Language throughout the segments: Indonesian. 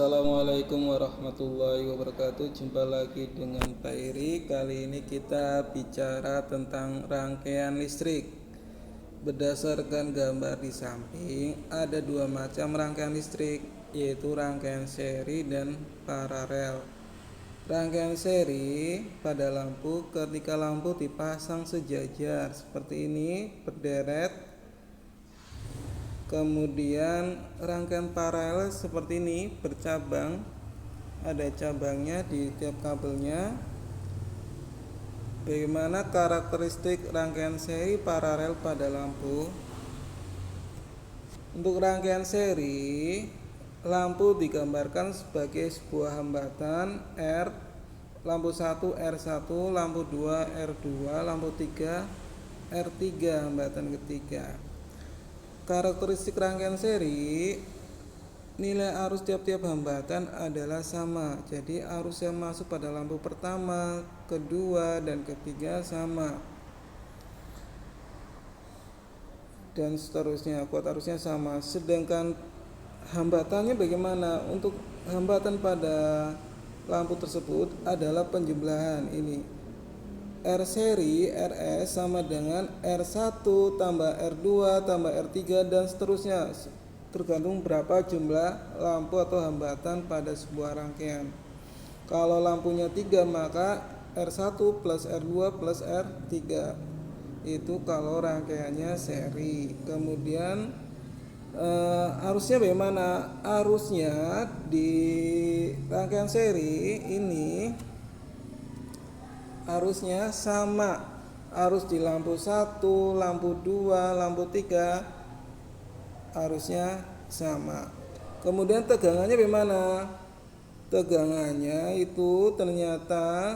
Assalamualaikum warahmatullahi wabarakatuh. Jumpa lagi dengan Pak Iri. Kali ini kita bicara tentang rangkaian listrik. Berdasarkan gambar di samping, ada dua macam rangkaian listrik, yaitu rangkaian seri dan paralel. Rangkaian seri pada lampu ketika lampu dipasang sejajar seperti ini, berderet. Kemudian rangkaian paralel seperti ini, bercabang, ada cabangnya di tiap kabelnya. Bagaimana karakteristik rangkaian seri paralel pada lampu? Untuk rangkaian seri, lampu digambarkan sebagai sebuah hambatan R, lampu 1 R1, lampu 2 R2, lampu 3 R3, hambatan ketiga. Karakteristik rangkaian seri, nilai arus tiap-tiap hambatan adalah sama. Jadi arus yang masuk pada lampu pertama, kedua, dan ketiga sama. Dan seterusnya, kuat arusnya sama. Sedangkan hambatannya bagaimana? Untuk hambatan pada lampu tersebut adalah penjumlahan ini. R seri RS sama dengan R1 tambah R2 tambah R3 dan seterusnya, tergantung berapa jumlah lampu atau hambatan pada sebuah rangkaian. Kalau lampunya 3 maka R1 plus R2 plus R3, itu kalau rangkaiannya seri. Kemudian arusnya bagaimana? Arusnya di rangkaian seri ini arusnya sama. Arus di lampu 1, lampu 2, lampu 3 arusnya sama. Kemudian tegangannya bagaimana? Tegangannya itu ternyata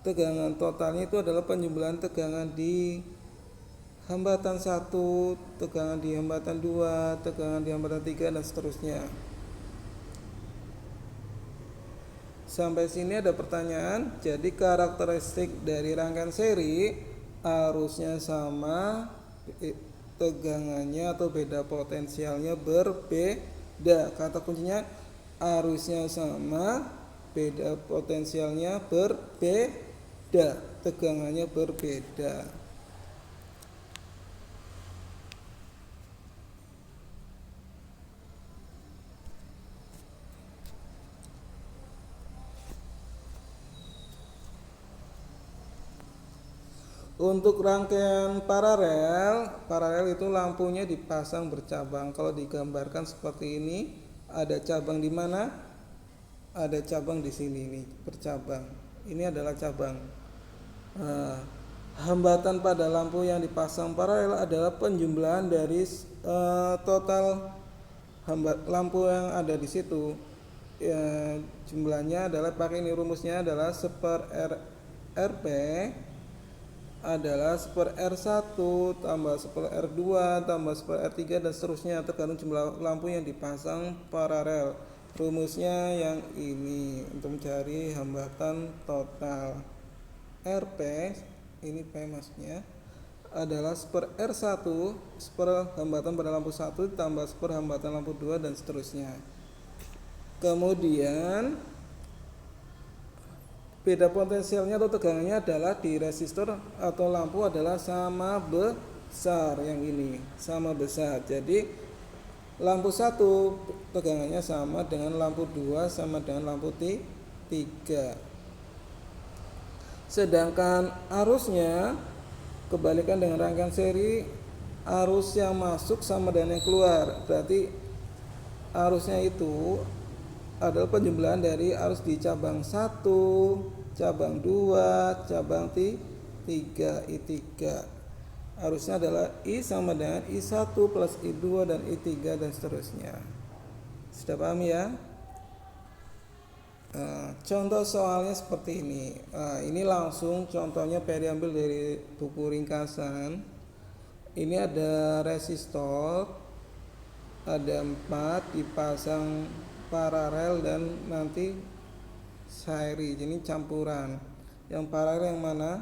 tegangan totalnya itu adalah penjumlahan tegangan di hambatan 1, tegangan di hambatan 2, tegangan di hambatan 3 dan seterusnya. Sampai sini ada pertanyaan. Jadi karakteristik dari rangkaian seri, arusnya sama, tegangannya atau beda potensialnya berbeda. Kata kuncinya arusnya sama, beda potensialnya berbeda, tegangannya berbeda. Untuk rangkaian paralel itu lampunya dipasang bercabang. Kalau digambarkan seperti ini, ada cabang di mana? Ada cabang di sini nih, bercabang. Ini adalah cabang. Hambatan pada lampu yang dipasang paralel adalah penjumlahan dari total lampu yang ada di situ. Jumlahnya adalah, pakai ini rumusnya adalah 1/R RP adalah 1/R1 tambah 1/R2 tambah 1/R3 dan seterusnya, tergantung jumlah lampu yang dipasang paralel. Rumusnya yang ini untuk mencari hambatan total. RP, ini P maksudnya, adalah 1/R1, hambatan pada lampu 1 tambah hambatan lampu 2 dan seterusnya. Kemudian beda potensialnya atau tegangannya adalah di resistor atau lampu adalah sama besar, yang ini sama besar. Jadi lampu 1 tegangannya sama dengan lampu 2 sama dengan lampu 3. Sedangkan arusnya kebalikan dengan rangkaian seri, arus yang masuk sama dengan yang keluar. Berarti arusnya itu adalah penjumlahan dari arus di cabang 1, cabang 2, cabang 3, I3. Arusnya adalah I sama dengan I1 plus I2 dan I3 dan seterusnya. Sudah paham ya? Contoh soalnya seperti ini. Ini langsung contohnya Peri ambil dari buku ringkasan. Ini ada resistor, ada 4 dipasang paralel dan nanti seri, jadi campuran. Yang paralel yang mana?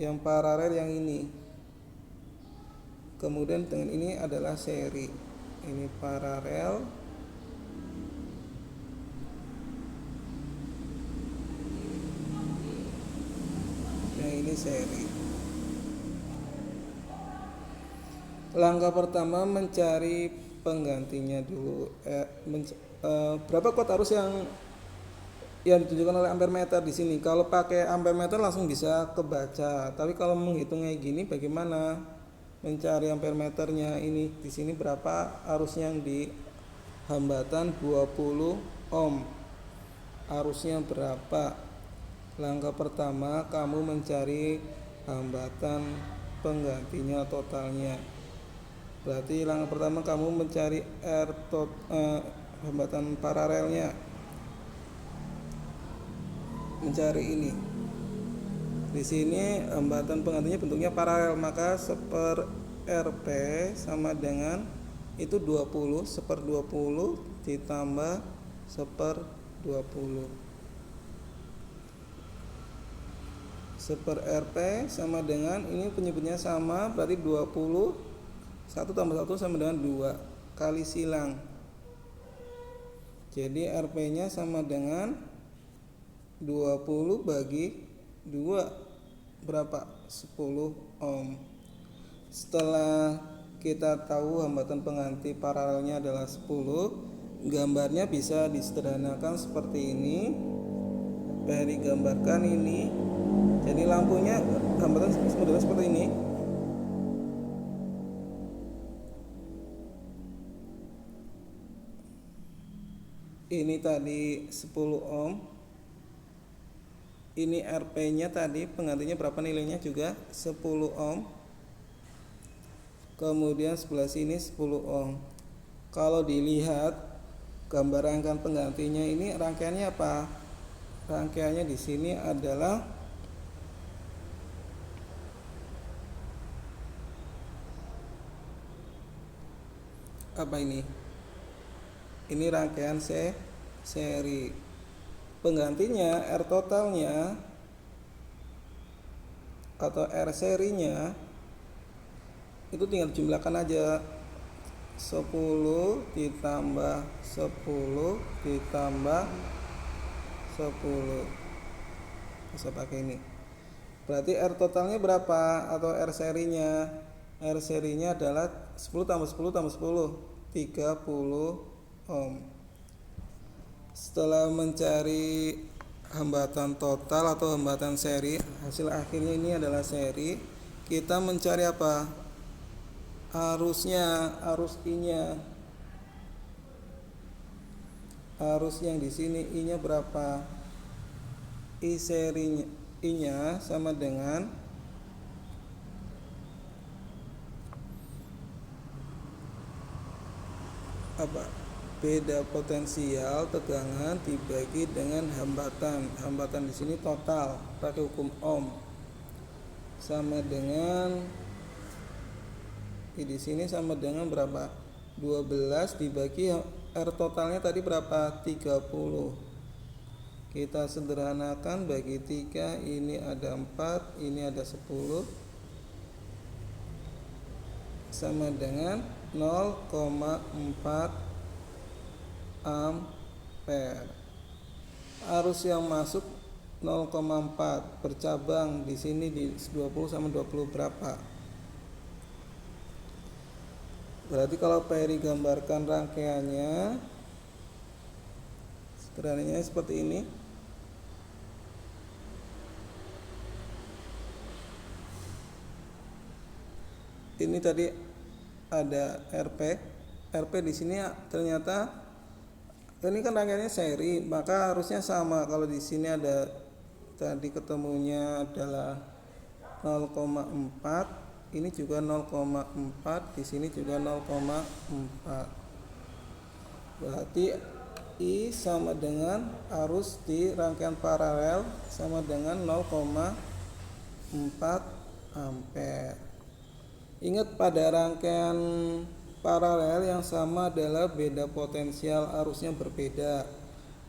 Yang paralel yang ini. Kemudian dengan ini adalah seri. Ini paralel, ini seri. Langkah pertama mencari penggantinya dulu. Berapa kuat arus yang ditunjukkan oleh ampere meter di sini? Kalau pakai ampere meter langsung bisa kebaca. Tapi kalau menghitung kayak gini bagaimana? Mencari ampere meternya ini di sini berapa arusnya yang di hambatan 20 ohm. Arusnya berapa? Langkah pertama kamu mencari hambatan penggantinya totalnya. Berarti langkah pertama kamu mencari hambatan paralelnya. Mencari ini. Di sini hambatan penggantinya bentuknya paralel, maka 1/Rp sama dengan itu 20, 1/20 ditambah 1/20. 1/Rp sama dengan ini penyebutnya sama, berarti 20. 1 tambah 1 sama dengan 2 kali silang. Jadi Rp nya sama dengan 20 bagi 2 berapa? 10 ohm. Setelah kita tahu hambatan pengganti paralelnya adalah 10, gambarnya bisa disederhanakan seperti ini. Peri gambarkan ini. Jadi lampunya hambatan modelnya seperti ini. Ini tadi 10 ohm. Ini Rp-nya tadi penggantinya berapa nilainya juga 10 ohm. Kemudian sebelah sini 10 ohm. Kalau dilihat gambar rangkaian penggantinya ini rangkaiannya apa? Rangkaiannya di sini adalah apa ini? Ini rangkaian seri. Penggantinya R totalnya atau R serinya itu tinggal jumlahkan aja 10 ditambah 10 ditambah 10. Bisa pakai ini. Berarti R totalnya berapa atau R serinya? R serinya adalah 10 tambah 10 tambah 10 30 ohm. Setelah mencari hambatan total atau hambatan seri, hasil akhirnya ini adalah seri. Kita mencari apa? Arusnya, arus I-nya. Arus yang di sini I-nya berapa? I serinya, I-nya sama dengan apa? Beda potensial tegangan dibagi dengan hambatan. Hambatan di sini total pakai hukum ohm sama dengan di sini sama dengan berapa? 12 dibagi R totalnya tadi berapa? 30. Kita sederhanakan bagi 3, ini ada 4, ini ada 10 sama dengan 0,4 ampere. Arus yang masuk 0,4 bercabang di sini di 20 sama 20 berapa? Berarti kalau Peri gambarkan rangkaiannya sederhananya seperti ini. Ini tadi ada Rp. Rp di sini ternyata ini kan rangkaiannya seri, maka harusnya sama. Kalau di sini ada tadi ketemunya adalah 0,4, ini juga 0,4, di sini juga 0,4. Berarti I sama dengan arus di rangkaian paralel sama dengan 0,4 ampere. Ingat pada rangkaian paralel yang sama adalah beda potensial, arusnya berbeda.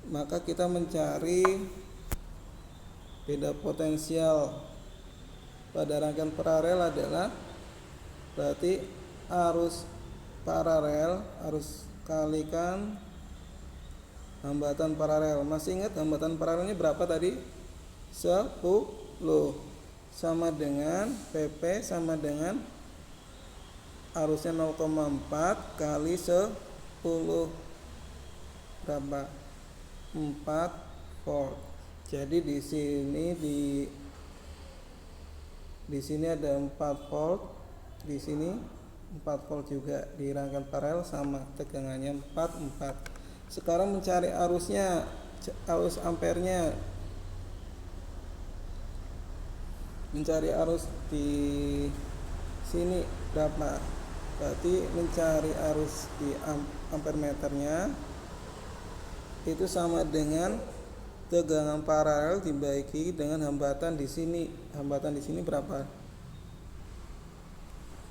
Maka kita mencari beda potensial pada rangkaian paralel adalah berarti arus paralel harus kalikan hambatan paralel. Masih ingat hambatan paralelnya berapa tadi? 10. sama dengan PP sama dengan arusnya 0,4 kali 10 berapa? 4 volt. Jadi di sini ada 4 volt, di sini 4 volt juga, di rangkaian paralel sama, tegangannya 4. Sekarang mencari arusnya, arus ampernya. Mencari arus di sini berapa? Berarti mencari arus di ampermeternya itu sama dengan tegangan paralel dibagi dengan hambatan di sini. Hambatan di sini berapa?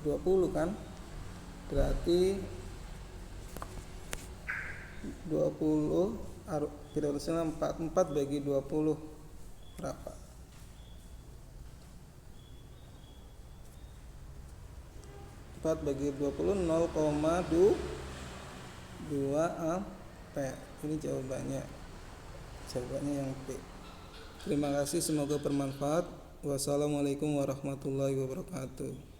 20 kan? Berarti 20 arusnya 4 bagi 20 berapa? 4 bagi 20 0,2 ampere. Ini jawabannya yang B. Terima kasih, semoga bermanfaat. Wassalamualaikum warahmatullahi wabarakatuh.